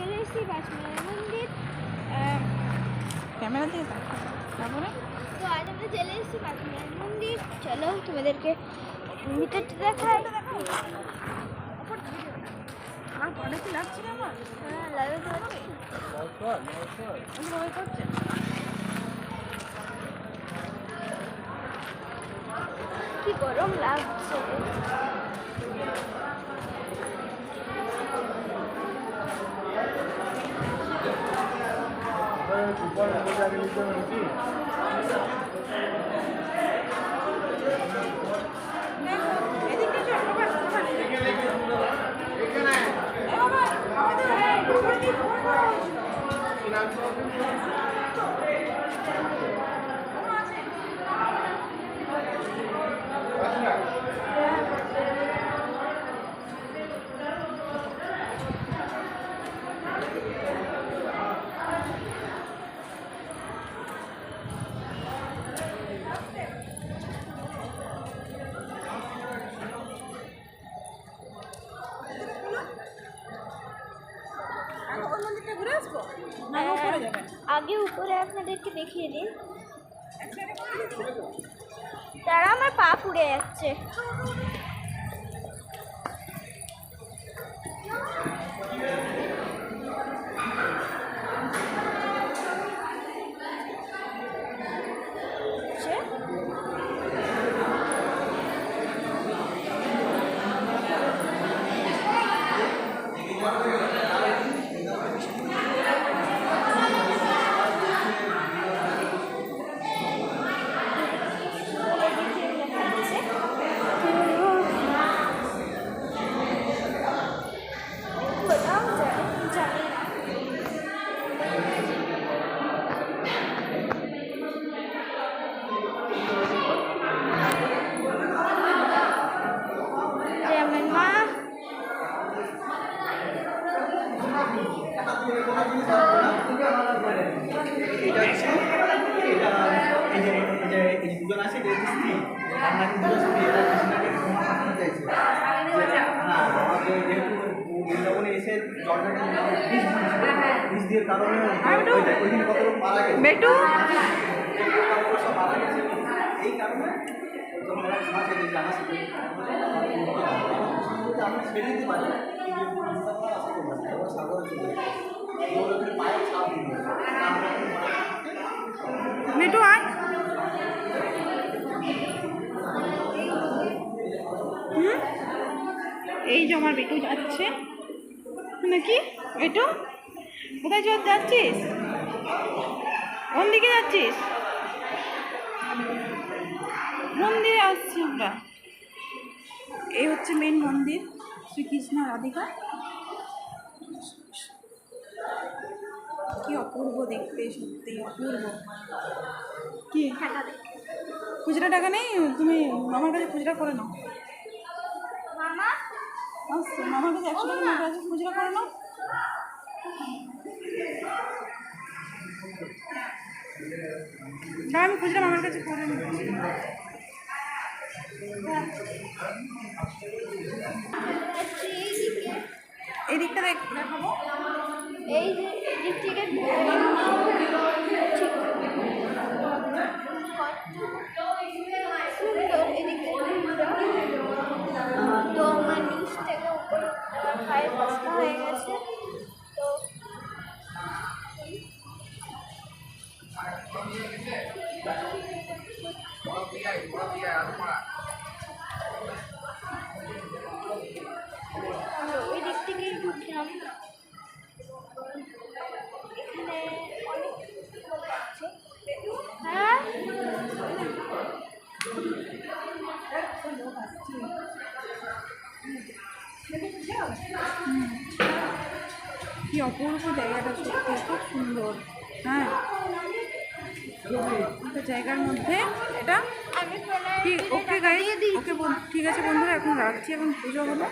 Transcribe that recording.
চলে এসেছি পাঁচমিনার মন্দির। ক্যামেরা দিয়ে তারপরে তো আজ আমরা চলে এসেছি পাঁচমিনার মন্দির। চলো তোমাদেরকে ভিতরটা দেখাই। আমার পরে কি লাগছে না আমার? হ্যাঁ লাগে করছে কি গরম লাগছে। আগে উপরে আপনাদেরকে দেখিয়ে দিন। তারা আমার পা পুড়ে যাচ্ছে। বেটু মেটু আয়। এই যে আমার বেটু যাচ্ছে নাকি? বেটু কোথায় যাচ্ছিস? কোন দিকে যাচ্ছিস? মন্দিরে আসছি আমরা। এই হচ্ছে মেন মন্দির, শ্রীকৃষ্ণ রাধিকা। কি অপূর্ব দেখতে, সত্যি অপূর্ব। কি খুচরা টাকা নেই? তুমি মামার কাছে খুচরা করে নাও। মামার কাছে 100 টাকা নোট আছে, খুচরা করে নাও। আমি খুচরা মামার কাছে করে নিচ্ছি। এই দিকটা দেখাবো। এই যে এদিক থেকে সুন্দর এদিক তো আমার নিচ থেকে উপরে পায়ের রাস্তা হয়ে গেছে। তো ওই দিক থেকেই ঢুকলাম। এখানে অনেক লোক আছে। হ্যাঁ কি অপূর্ব জায়গাটা, সত্যি খুব সুন্দর। হ্যাঁ, একটা জায়গার মধ্যে এটা ঠিক। ওকে গাইড, ওকে ঠিক আছে বন্ধুরা, এখন রাখছি। এখন পুজো হলো।